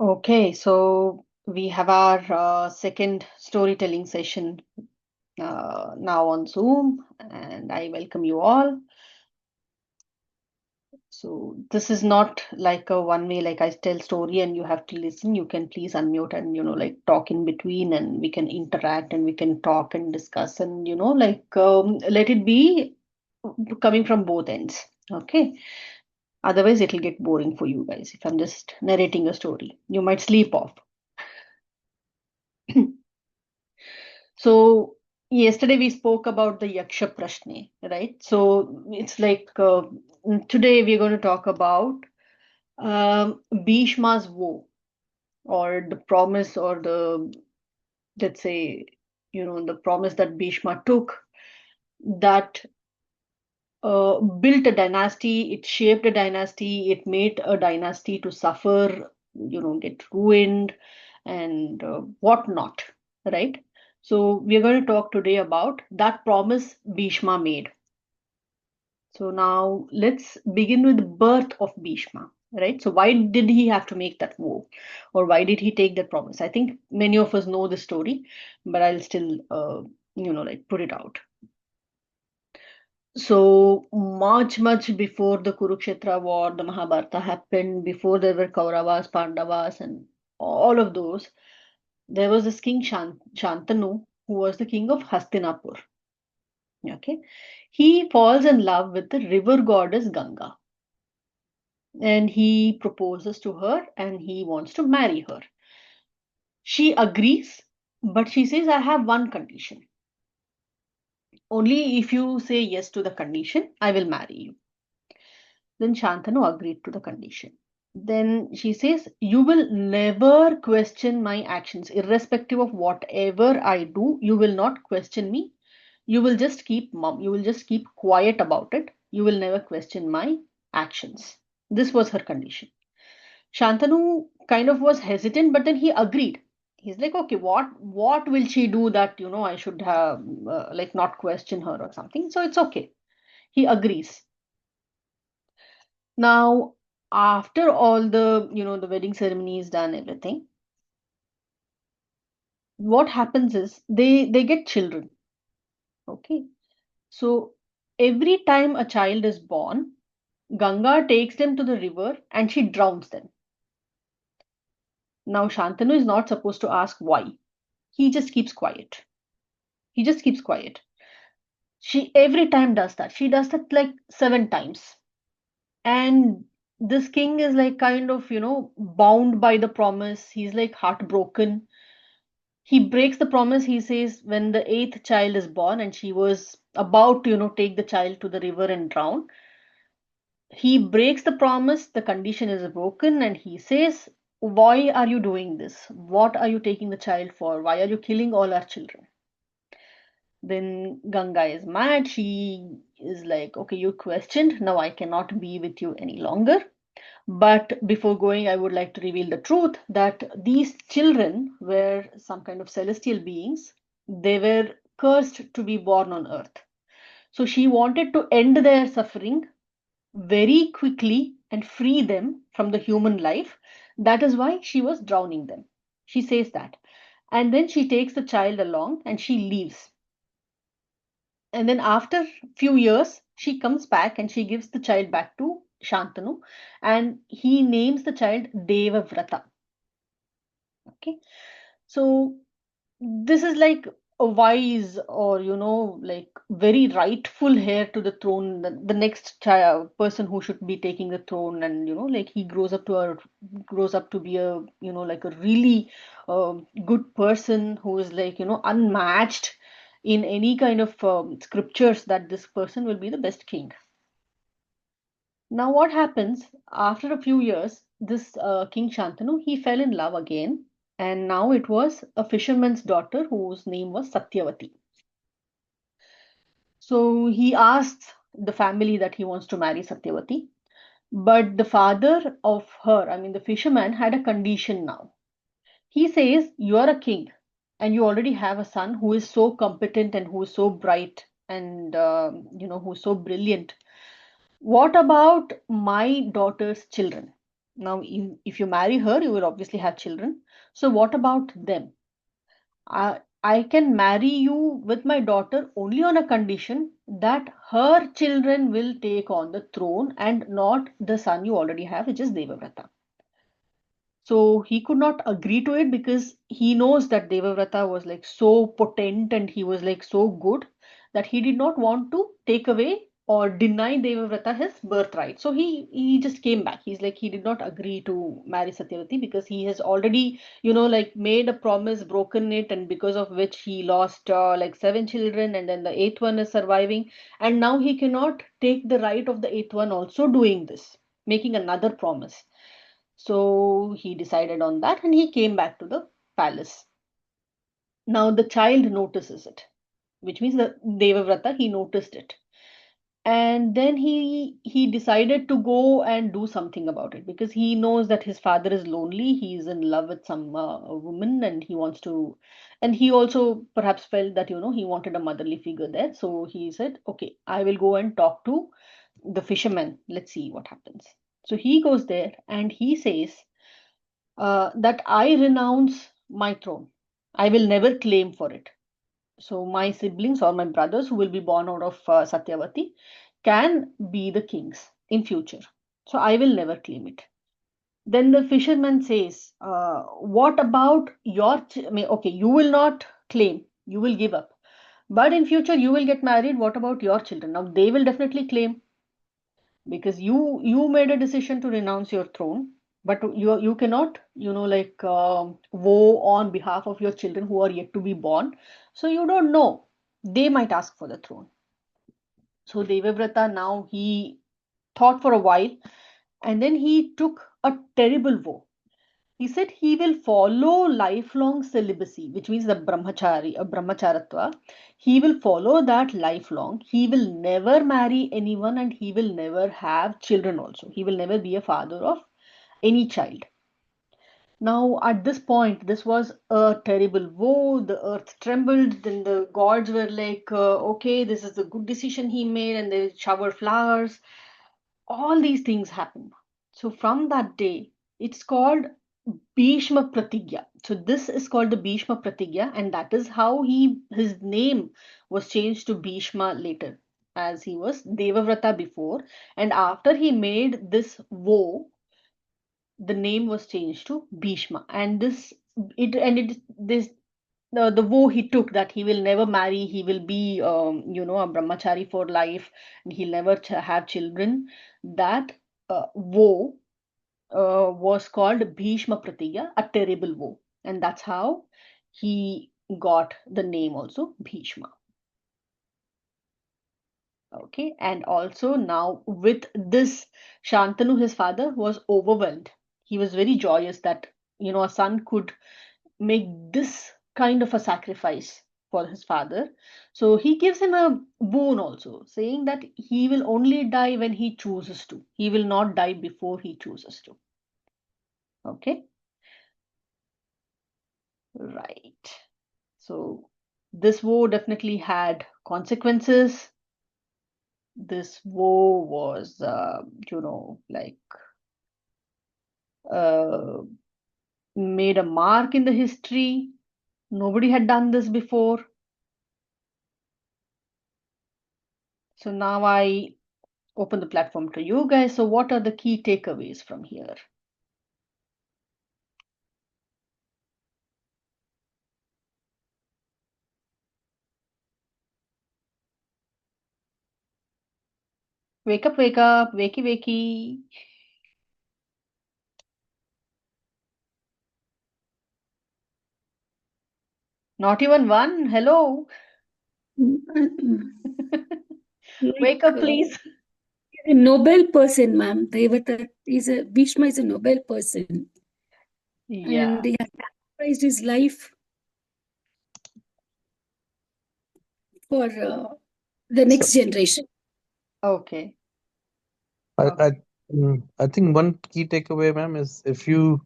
Okay, so we have our second storytelling session now on Zoom, and I welcome you all. So this is not like a one way, like I tell story and you have to listen. You can please unmute and like talk in between, and we can interact and we can talk and discuss and let it be coming from both ends. Okay. Otherwise, it'll get boring for you guys if I'm just narrating a story. You might sleep off. So yesterday we spoke about the Yaksha Prashne, right? So it's like today we're going to talk about Bhishma's woe, or the promise, or the, let's say, the promise that Bhishma took, that built a dynasty, it shaped a dynasty, it made a dynasty to suffer, get ruined and whatnot, right? So we're going to talk today about that promise Bhishma made. So now let's begin with the birth of Bhishma, right? So why did he have to make that vow, or why did he take that promise? I think many of us know the story, but I'll still, like put it out. So much before the Kurukshetra war, the Mahabharata happened, before there were Kauravas, Pandavas, and all of those, there was this king Shantanu, who was the king of Hastinapur. Okay, he falls in love with the river goddess Ganga, and he proposes to her, and he wants to marry her. She agrees, but she says, "I have one condition. Only if you say yes to the condition, I will marry you." Then Shantanu agreed to the condition. Then she says, "You will never question my actions, irrespective of whatever I do. You will not question me. You will just keep mum. You will just keep quiet about it. You will never question my actions." This was her condition. Shantanu kind of was hesitant, but then he agreed. He's like, "Okay, what will she do that I should have like not question her or something?" So it's okay. He agrees. Now, after all the the wedding ceremony is done, everything, what happens is they get children. Okay, so every time a child is born, Ganga takes them to the river and she drowns them. Now Shantanu is not supposed to ask why. He just keeps quiet. He just keeps quiet. She every time does that. She does that like 7 times. And this king is like kind of, bound by the promise. He's like heartbroken. He breaks the promise. He says when the eighth child is born and she was about to, take the child to the river and drown, he breaks the promise. The condition is broken, and he says, "Why are you doing this? What are you taking the child for? Why are you killing all our children?" Then Ganga is mad. She is like, "Okay, you questioned. Now I cannot be with you any longer. But before going, I would like to reveal the truth that these children were some kind of celestial beings. They were cursed to be born on earth." So she wanted to end their suffering very quickly and free them from the human life. That is why she was drowning them. She says that. And then she takes the child along and she leaves. And then after few years, she comes back and she gives the child back to Shantanu, and he names the child Devavrata. Okay. So this is like a wise, or like very rightful heir to the throne, the next child person who should be taking the throne. And like he grows up to be a like a really good person who is like unmatched in any kind of scriptures, that this person will be the best king. Now what happens after a few years, this King Shantanu, he fell in love again, and now it was a fisherman's daughter whose name was Satyavati. So he asks the family that he wants to marry Satyavati, but the father of her, I mean the fisherman, had a condition now. He says, "You are a king and you already have a son who is so competent and who is so bright and who's so brilliant. What about my daughter's children? Now, if you marry her, you will obviously have children. So what about them? I can marry you with my daughter only on a condition that her children will take on the throne and not the son you already have, which is Devavrata. So he could not agree to it because he knows that Devavrata was like so potent and he was like so good that he did not want to take away or deny Devavrata his birthright. So he just came back. He's like he did not agree to marry Satyavati because he has already, like made a promise, broken it, and because of which he lost like seven children, and then the eighth one is surviving, and now he cannot take the right of the eighth one also doing this, making another promise. So he decided on that and he came back to the palace. Now the child notices it, which means the Devavrata, he noticed it. And then he decided to go and do something about it because he knows that his father is lonely. He is in love with some woman and he wants to, and he also perhaps felt that, he wanted a motherly figure there. So he said, okay, I will go and talk to the fisherman. Let's see what happens. So he goes there and he says, that I renounce my throne. I will never claim for it. So my siblings or my brothers who will be born out of Satyavati can be the kings in future. So I will never claim it. Then the fisherman says, "What about your? I mean, okay, you will not claim. You will give up. But in future you will get married. What about your children? Now they will definitely claim because you made a decision to renounce your throne, but you cannot like vow on behalf of your children who are yet to be born. So you don't know, they might ask for the throne." So Devavrata, now he thought for a while and then he took a terrible vow. He said he will follow lifelong celibacy, which means the brahmacharatva. He will follow that lifelong. He will never marry anyone and he will never have children also. He will never be a father of any child. Now, at this point, this was a terrible woe. The earth trembled. Then the gods were like, okay, this is a good decision he made, and they showered flowers. All these things happened. So, from that day, it's called Bhishma Pratigya. So this is called the Bhishma Pratigya, and that is how his name was changed to Bhishma later, as he was Devavrata before. And after he made this vow, the name was changed to Bhishma. And it this the vow he took that he will never marry, he will be a brahmachari for life, and he'll never have children. That vow was called Bhishma Pratigya, a terrible woe. And that's how he got the name also Bhishma. Okay, and also now with this, Shantanu, his father, was overwhelmed. He was very joyous that a son could make this kind of a sacrifice for his father. So he gives him a boon also, saying that he will only die when he chooses to. He will not die before he chooses to. Okay, right. So this war definitely had consequences. This war was, like uh, made a mark in the history. Nobody had done this before. So now I open the platform to you guys. So what are the key takeaways from here? Wake up, wakey, wakey. Not even one. Hello. Wake Like up, please. a noble person, ma'am. Devata is a Bhishma is a noble person, and Yeah. he has sacrificed his life for the So next generation. Okay. I Okay. I I think one key takeaway, ma'am, is if you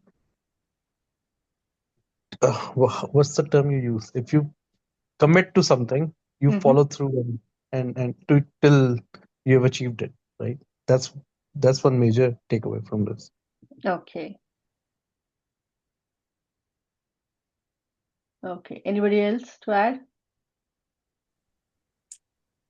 what's the term you use? If you commit to something, you Mm-hmm. follow through and to till you have achieved it, right? That's that's one major takeaway from this. Okay. Okay. Anybody else to add?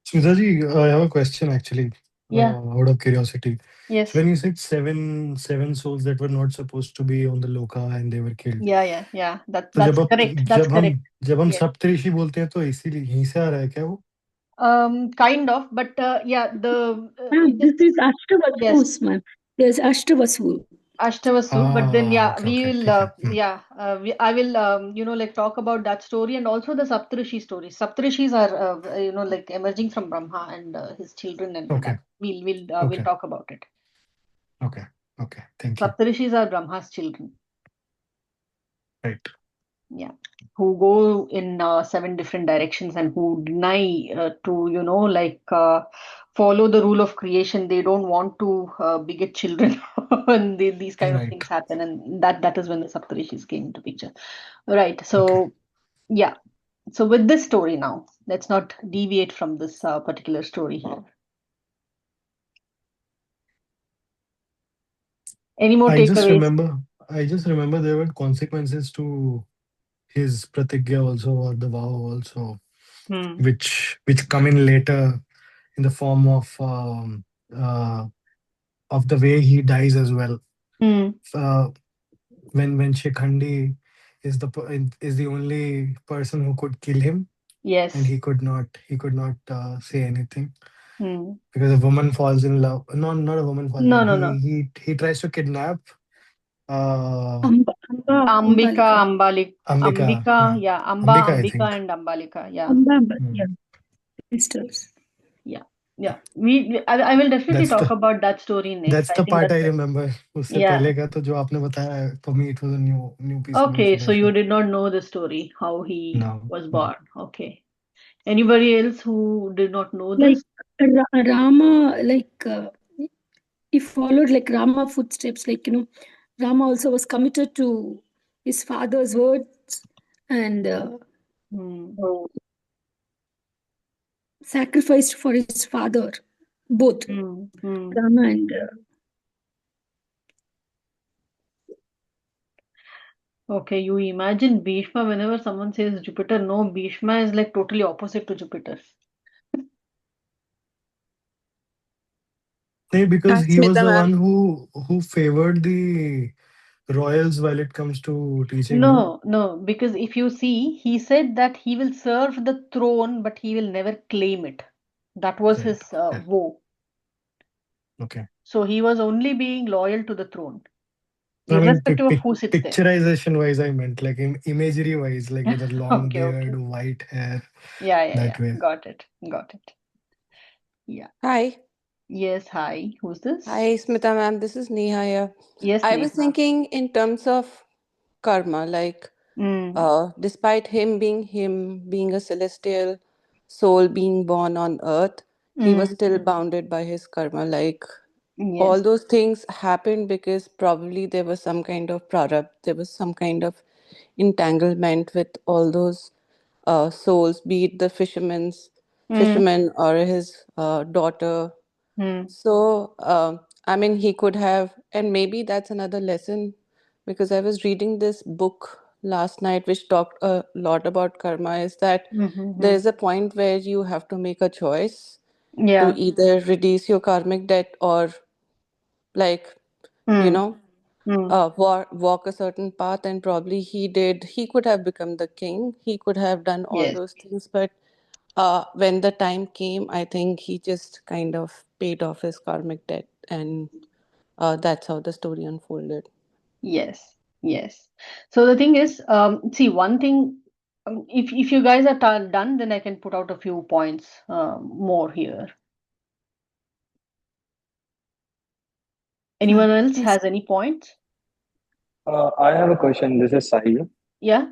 Smitaji, I have a question actually, Yeah. out of curiosity. So Yes. when you said seven souls that were not supposed to be on the Loka and they were killed. Yeah, yeah, yeah. That तो that's correct. That's correct. जब हम Yes. सप्तऋषि बोलते हैं तो इसीलिए यहीं से आ रहा है क्या वो? Kind of, but yeah, the Ma'am, it this is is yes, Ashtavasus, ma'am. There's Ashtavasu. Ashtavasu. But then हाँ, yeah, okay, we okay, will ठीक है. yeah, I will like talk about that story and also the Saptarishi story. Saptarishis are like emerging from Brahma and his children and Okay, that we'll okay, talk about it. okay, okay. Thank you. Saptarishis are Brahma's children. Right. Yeah, who go in seven different directions and who deny to follow the rule of creation. They don't want to beget children and these kind of Right. things happen, and that is when the Saptarishis came into picture. Right, Okay. so yeah, so with this story now, let's not deviate from this particular story here. Any more I just takeaways? remember, I just remember there were consequences to his pratigya also, or the vow also, Hmm. which come in later in the form of the way he dies as well. Hmm. Uh, when Shikhandi is the only person who could kill him, and Yes. he could not say anything Hmm. because a woman falls in love. No, not a woman falls in No, love. no, He no. he he tries to kidnap Ambika, Ambalika. Ambika. Ambika, Yeah, yeah, Ambika, I Ambika think. and Ambalika, yeah. Yeah, Hmm. sisters. Yeah, yeah. I will definitely That's talk the about that story next. that's I the think part I that's it. remember. उससे Yeah. पहले का तो जो आपने बताया, for me it was a new piece of Okay, so you information. did not know the story, how he No, was no. born. Okay. Anybody else who did not know Like this? Rama, he followed like Rama footsteps. Rama also was committed to his father's words and Hmm. sacrificed for his father, both Hmm. Hmm. Rama and Okay, you imagine Bhishma whenever someone says Jupiter, no, Bhishma is like totally opposite to Jupiter. Hey, because Hi, he was Smita the ma'am. one who favored the royals while it comes to teaching, no? No, no, because if you see, he said that he will serve the throne, but he will never claim it. That was Right. his Okay. vow. Okay. So he was only being loyal to the throne, I mean, irrespective of who sits there. picturization wise, I meant like imagery wise, like with a long Okay, beard, okay. white hair, Yeah, yeah, that yeah. way. Got it. Got it. Yeah. Hi. Yes, hi. Who's this? Hi, Smita ma'am. This is Neha here. Yes, I was Neha. thinking in terms of karma, like Mm, despite him being a celestial soul being born on earth, he was mm, still bounded by his karma. Like all yes. those things happened because probably there was some kind of prarabdha, there was some kind of entanglement with all those souls, be it the Mm, fisherman or his daughter. mm, So, I mean, he could have, and maybe that's another lesson because I was reading this book last night which talked a lot about karma is that there mm-hmm. is a point where you have to make a choice to Yeah. either reduce your karmic debt or, like, you Mm, know, mm, walk a certain path. And probably he could have become the king, he could have done all yes. those things, but when the time came, I think he just kind of paid off his karmic debt, and that's how the story unfolded. Yes. Yes. So the thing is, see, one thing, if you guys are done, then I can put out a few points more here. Anyone else yes. has any points? I have a question. This is Sahil. Yeah.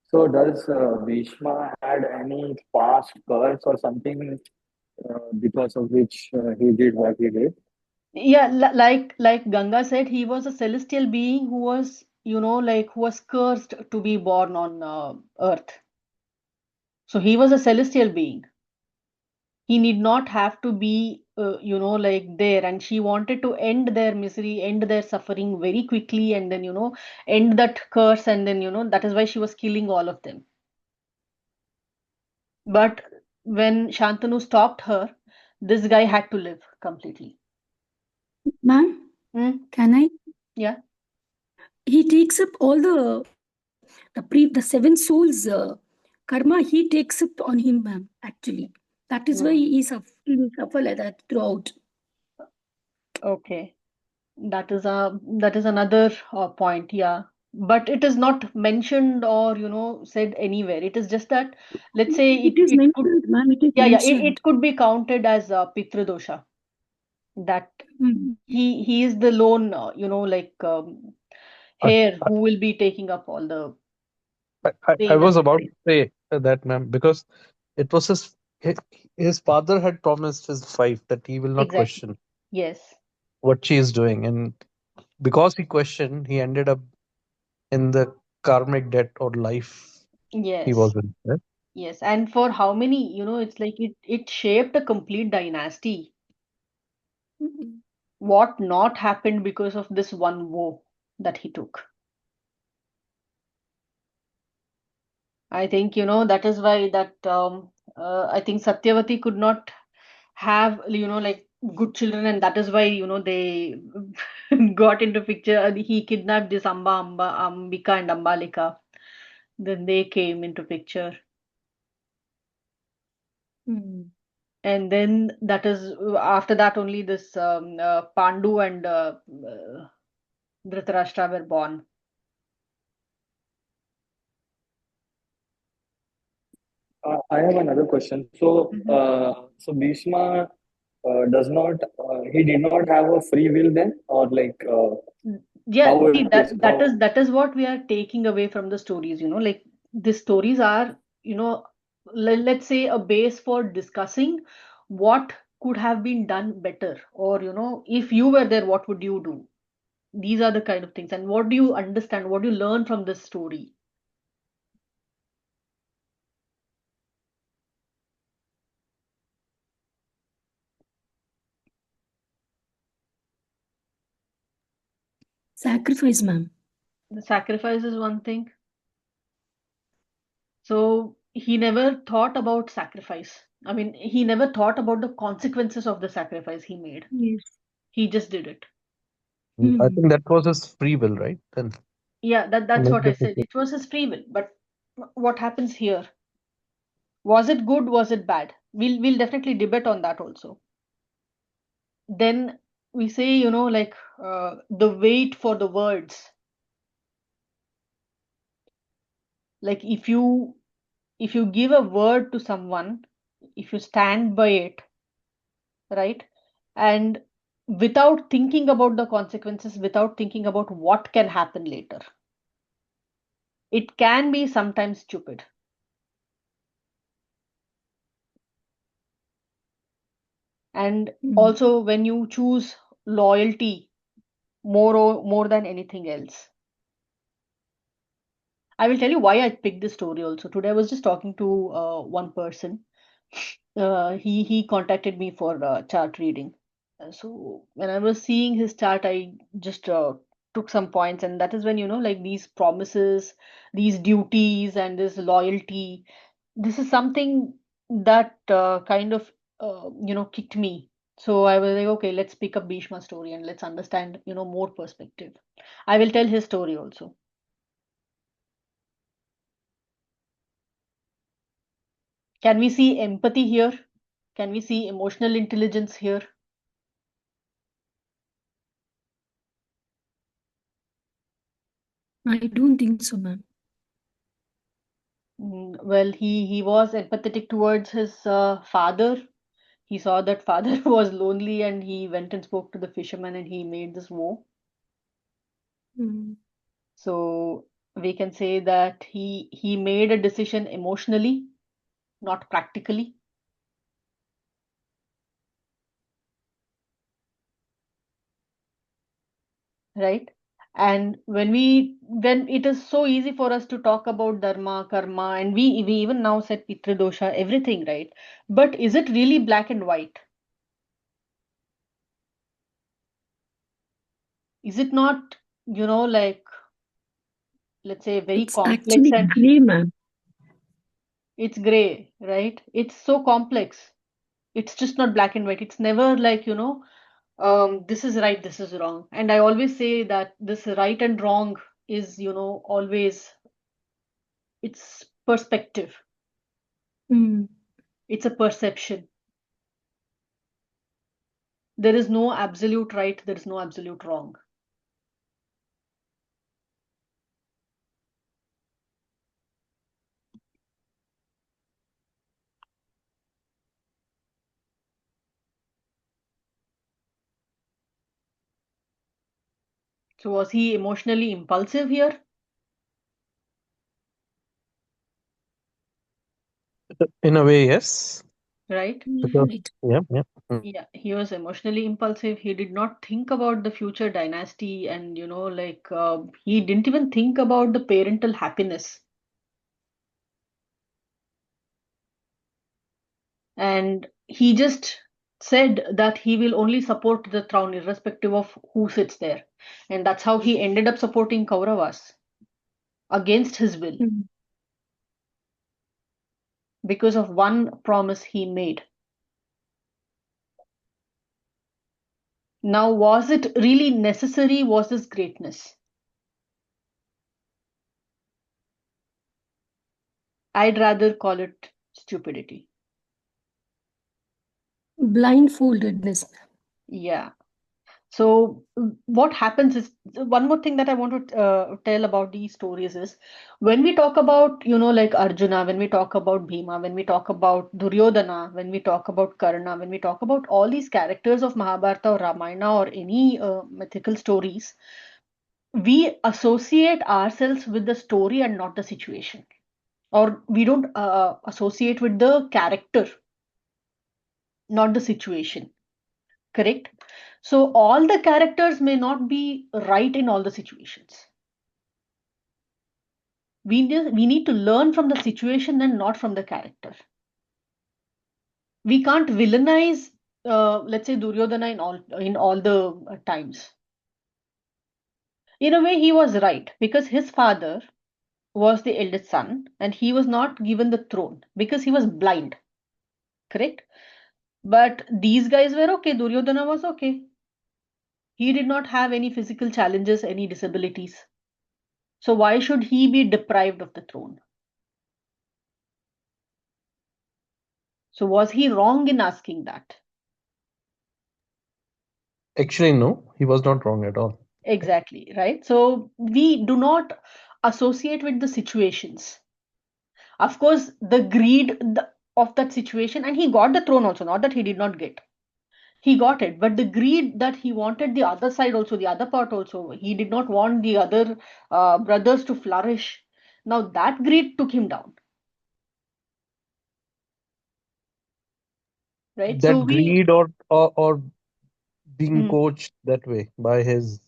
So, does Bhishma had any past curse or something because of which he did what he did? Yeah, like Ganga said, he was a celestial being who was, like who was cursed to be born on earth. So he was a celestial being. He need not have to be like there, and she wanted to end their misery, end their suffering very quickly, and then, end that curse, and then, that is why she was killing all of them. But when Shantanu stopped her, this guy had to live completely. Ma'am, can I? Yeah. He takes up all the 7 souls karma. He takes it on him, ma'am. Actually, that is why he suffer like that throughout. Okay. That is another point, yeah. But it is not mentioned or, said anywhere. It is just that, let's say It is it could, mentioned, ma'am. It is yeah, mentioned. it could be counted as Pitradosha. That Mm. he is the lone, like I, heir who will be taking up all the I pain was and about to misery. say that, ma'am, because it was his father had promised his wife that he will not Exactly. question Yes. what she is doing, and because he questioned, he ended up in the karmic debt or life he Yes. was in. Right? Yes. And for how many, it's like it shaped a complete dynasty. Mm. What not happened because of this one woe that he took. I think, that is why that I think Satyavati could not have, like good children, and that is why, they got into picture. He kidnapped this Ambika and Ambalika. Then they came into picture. Mm. And then that is after that only this Pandu and Dhritarashtra were born. I have another question. So, Mhm. so Bhishma does not, he did not have a free will then, or like Yeah, how see, it is, how, that is what we are taking away from the stories, like the stories are, let's say a base for discussing what could have been done better, or if you were there, what would you do? These are the kind of things, and what do you understand, what do you learn from this story? Sacrifice, ma'am. The sacrifice is one thing. So he never thought about sacrifice. I mean, he never thought about the consequences of the sacrifice he made. Yes. He just did it. I Mm. think that was his free will, right? Then Yeah, to that's make what I the said. sacrifice. It was his free will. But what happens here? Was it good? Was it bad? We'll definitely debate on that also. Then we say, like the wait for the words. Like if you give a word to someone, if you stand by it, right? And without thinking about the consequences, without thinking about what can happen later, it can be sometimes stupid. And Mm. also when you choose loyalty more than anything else. I will tell you why I picked this story also. Today I was just talking to one person. He contacted me for chart reading. So when I was seeing his chart, I just took some points, and that is when, like these promises, these duties, and this loyalty. This is something that kind of kicked me. So I was like, okay, let's pick up Bhishma's story and let's understand, more perspective. I will tell his story also. Can we see empathy here? Can we see emotional intelligence here? I don't think so, ma'am. Well, he was empathetic towards his father. He saw that father was lonely, and he went and spoke to the fisherman, and he made this vow. Mm. So we can say that he made a decision emotionally, not practically, right? And when it is so easy for us to talk about dharma, karma, and we even now said pitradosha, everything, right? But is it really black and white? Is it not, like, let's say, very It's complex, actually and gray, ma'am. it's gray, right? It's so complex. It's just not black and white. It's never like, this is right, this is wrong. And I always say that this right and wrong is, always, it's perspective. Mm. It's a perception. There is no absolute right, there is no absolute wrong. So was he emotionally impulsive here? In a way, yes. Right? Because, Right. yeah, yeah. Yeah, he was emotionally impulsive. He did not think about the future dynasty, and like, he didn't even think about the parental happiness. And he just said that he will only support the throne irrespective of who sits there. And that's how he ended up supporting Kauravas against his will, Mm. because of one promise he made. Now, was it really necessary? Was this greatness? I'd rather call it stupidity. Blindfoldedness. Yeah. So what happens is, one more thing that I want to tell about these stories is, when we talk about, like Arjuna, when we talk about Bhima, when we talk about Duryodhana, when we talk about Karna, when we talk about all these characters of Mahabharata or Ramayana or any mythical stories, we associate ourselves with the story and not the situation, or we don't associate with the character, not the situation. Correct? So all the characters may not be right in all the situations. We need to learn from the situation and not from the character. We can't villainize, let's say, Duryodhana in all the times. In a way, he was right, because his father was the eldest son and he was not given the throne because he was blind. Correct? But these guys were okay. Duryodhana was okay. He did not have any physical challenges, any disabilities. So why should he be deprived of the throne? So was he wrong in asking that? Actually, no, he was not wrong at all. Exactly, right? So we do not associate with the situations. Of course, the greed of that situation, and he got the throne also, not that he did not get. He got it, but the greed that he wanted the other side also, the other part also, he did not want the other brothers to flourish. Now that greed took him down, right? So That we, greed or being Mhm. coached that way by his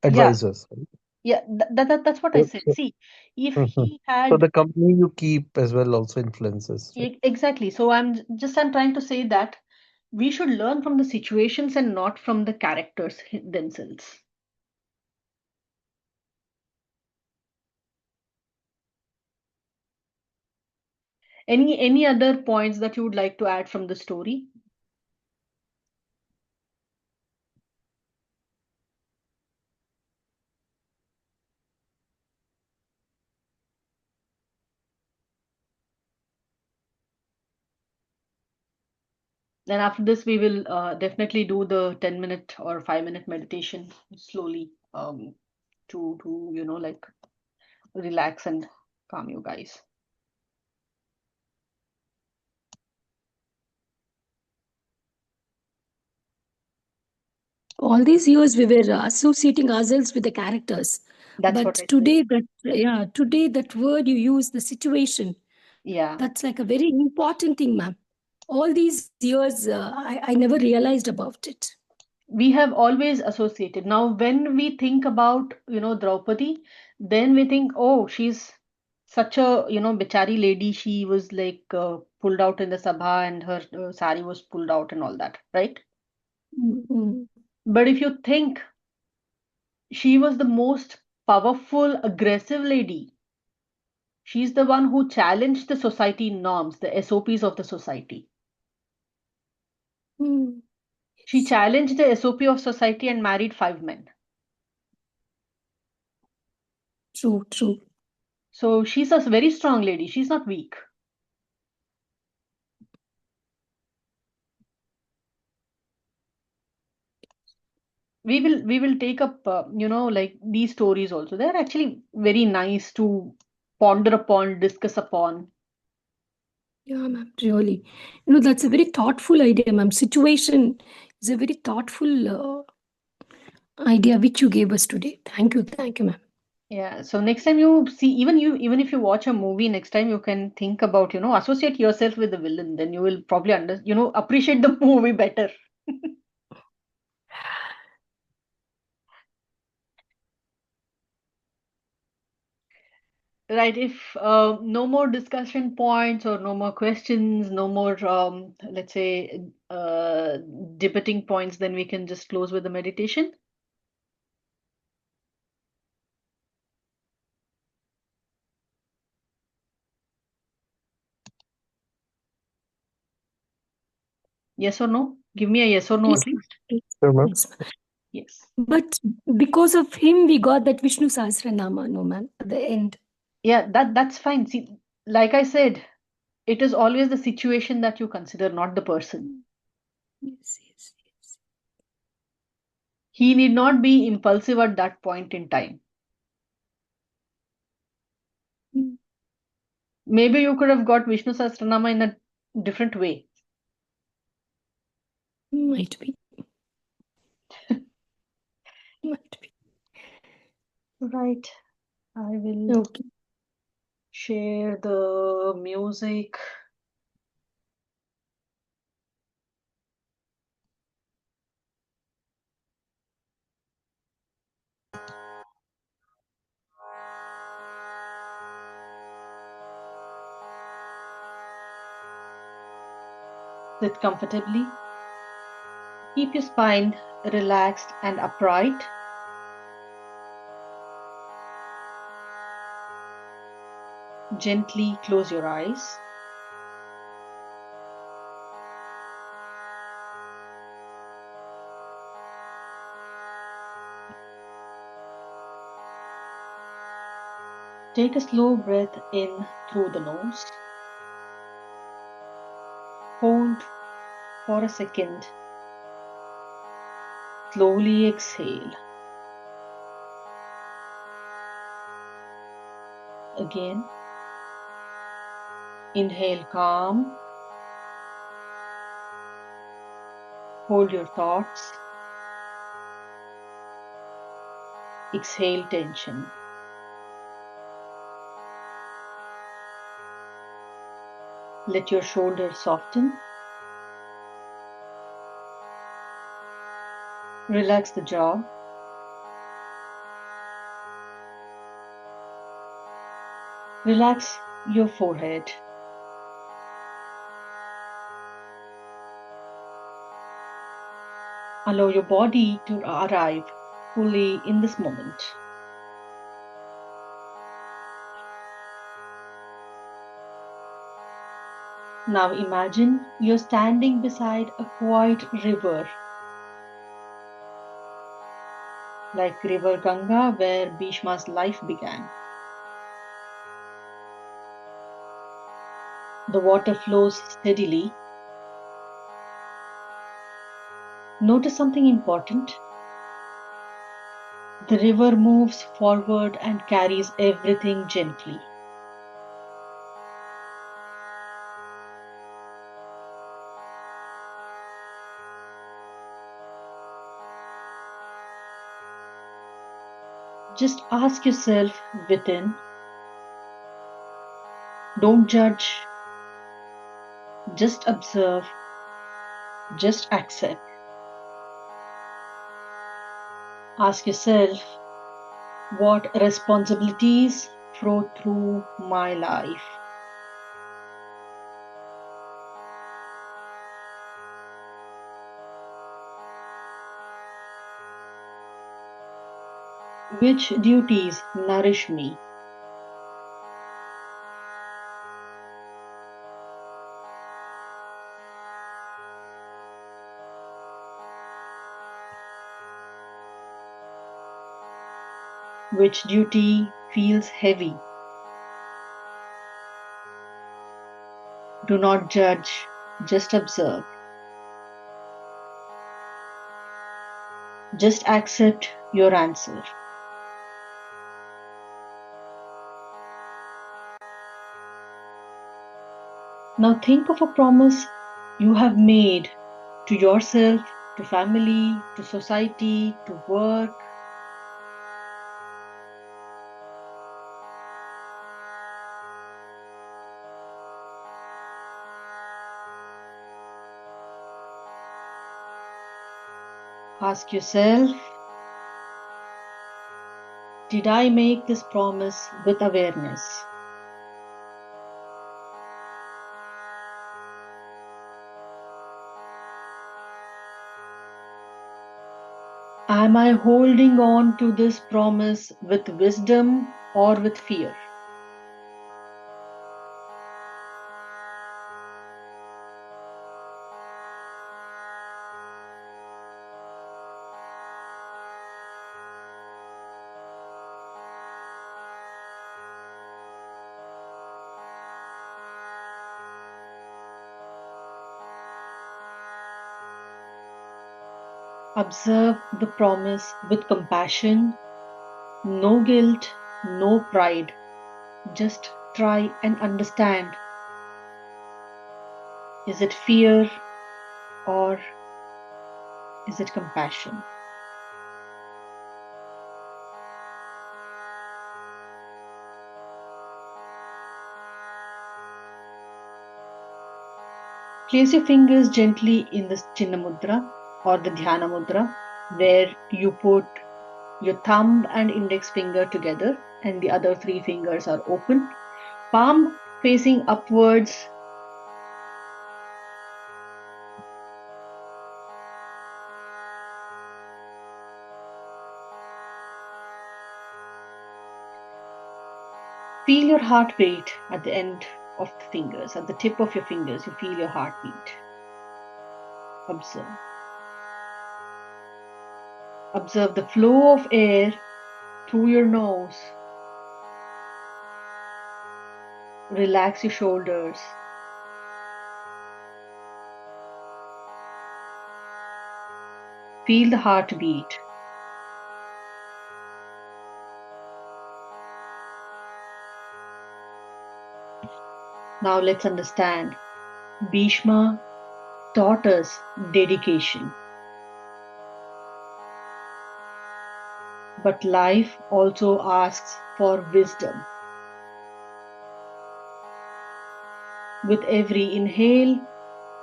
Yeah, advisors. Right? yeah, that's what I So, said. so, See, if Mhm. he So had, the company you keep as well also influences, right? exactly. So I'm trying to say that we should learn from the situations and not from the characters themselves. Any other points that you would like to add from the story? Then after this, we will definitely do the 10-minute or 5-minute meditation slowly, to like, relax and calm you guys. All these years we were associating ourselves with the characters. That's But what I said. today that word you use, the situation, Yeah. that's like a very important thing, ma'am. All these years, I never realized about it. We have always associated. Now, when we think about, Draupadi, then we think, oh, she's such a, bichari lady. She was like pulled out in the sabha, and her sari was pulled out and all that, right? Mhm. But if you think She was the most powerful, aggressive lady. She's the one who challenged the society norms, the SOPs of the society. Mm. She challenged the SOP of society and married 5 men. True, true. So she's a very strong lady. She's not weak. We will take up like these stories also. They're actually very nice to ponder upon, discuss upon. Yeah, ma'am, really. That's a very thoughtful idea, ma'am. Situation is a very thoughtful idea which you gave us today. Thank you, ma'am. Yeah, so next time you see, even if you watch a movie, next time you can think about, associate yourself with the villain. Then you will probably appreciate the movie better. Right, if no more discussion points or no more questions, no more, let's say, debating points, then we can just close with the meditation. Yes or no? Give me a yes or no Yes, at least. yes, Sure, ma'am. yes, ma'am. Yes. But because of him, we got that Vishnu Sahasranama, no, ma'am, at the end. Yeah, that's fine. See, like I said, it is always the situation that you consider, not the person. Yes, yes, yes. He need not be impulsive at that point in time. Mm, Maybe you could have got Vishnu Sahasranama in a different way. might be. Might be. Right. I will Okay. share the music. Sit comfortably. Keep your spine relaxed and upright. Gently close your eyes. Take a slow breath in through the nose. Hold for a second. Slowly exhale. Again. Inhale calm. Hold your thoughts. Exhale tension. Let your shoulders soften. Relax the jaw. Relax your forehead. Allow your body to arrive fully in this moment. Now imagine you're standing beside a quiet river, like River Ganga, where Bhishma's life began. The water flows steadily. Notice something important. The river moves forward and carries everything gently. Just ask yourself within. Don't judge. Just observe. Just accept. Ask yourself, what responsibilities flow through my life? Which duties nourish me? Which duty feels heavy? Do not judge, just observe. Just accept your answer. Now think of a promise you have made to yourself, to family, to society, to work. Ask yourself, did I make this promise with awareness? Am I holding on to this promise with wisdom or with fear? Observe the promise with compassion, no guilt, no pride. Just try and understand. Is it fear or is it compassion? Place your fingers gently in the Chinna Mudra or the Dhyana Mudra, where you put your thumb and index finger together and the other three fingers are open. Palm facing upwards. Feel your heartbeat at the end of the fingers, at the tip of your fingers, you feel your heartbeat. Observe. Observe the flow of air through your nose. Relax your shoulders. Feel the heartbeat. Now let's understand. Bhishma taught us dedication. But life also asks for wisdom. With every inhale,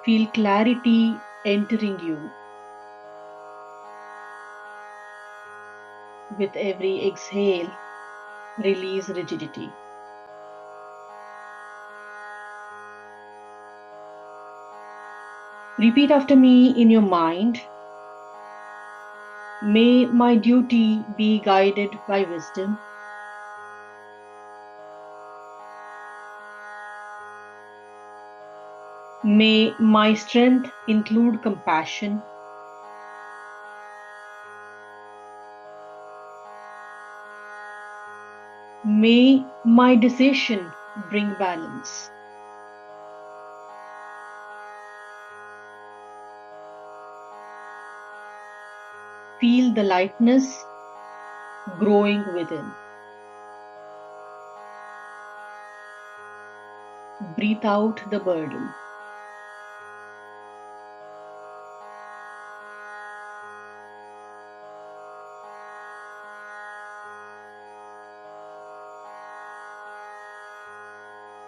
feel clarity entering you. With every exhale, release rigidity. Repeat after me in your mind. May my duty be guided by wisdom. May my strength include compassion. May my decision bring balance. Feel the lightness growing within. Breathe out the burden.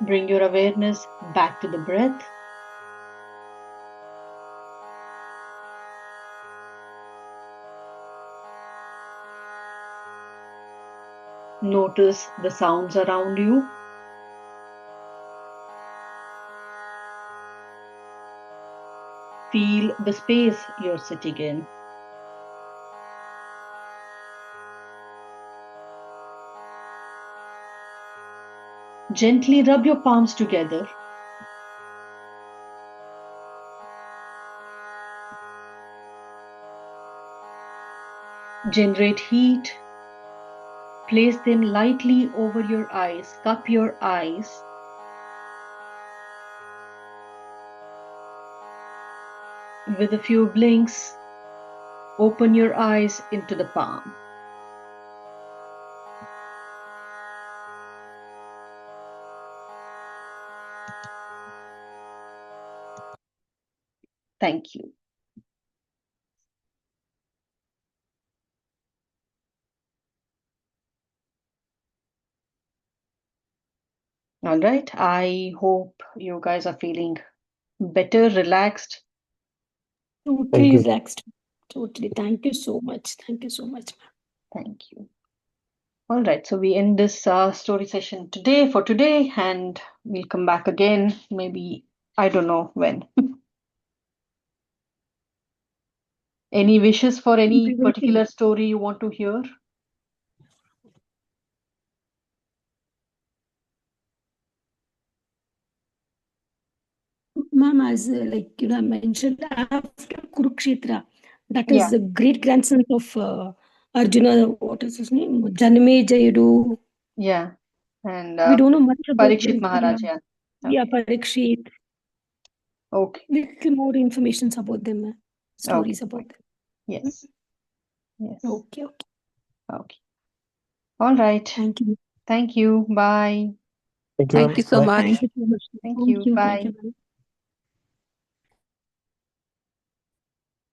Bring your awareness back to the breath. Notice the sounds around you. Feel the space you're sitting in. Gently rub your palms together. Generate heat. Place them lightly over your eyes. Cup your eyes. With a few blinks, open your eyes into the palm. Thank you. All right. I hope you guys are feeling better, relaxed. Totally Thank you. relaxed. Totally. Thank you so much. Thank you so much, ma'am. Thank you. All right. So we end this story session for today, and we'll come back again. Maybe, I don't know when. Any wishes for any We will particular think. story you want to hear? Ma'am, as I mentioned, after Kurukshetra, that is Yeah. the great grandson of Arjuna. What is his name? Janamejayudu. Yeah. And We don't know much about Parikshit them. Maharaj. Yeah. Yeah, Okay. Parikshit. Okay. Little more information about them, Okay. stories about them. Yes. Yes. Okay, okay. Okay. All right. Thank you. Thank you. Bye. Thank you, Thank ma'am. you so Bye. much. Thank you so much. Thank Thank you. you. Bye. Thank you, ma'am.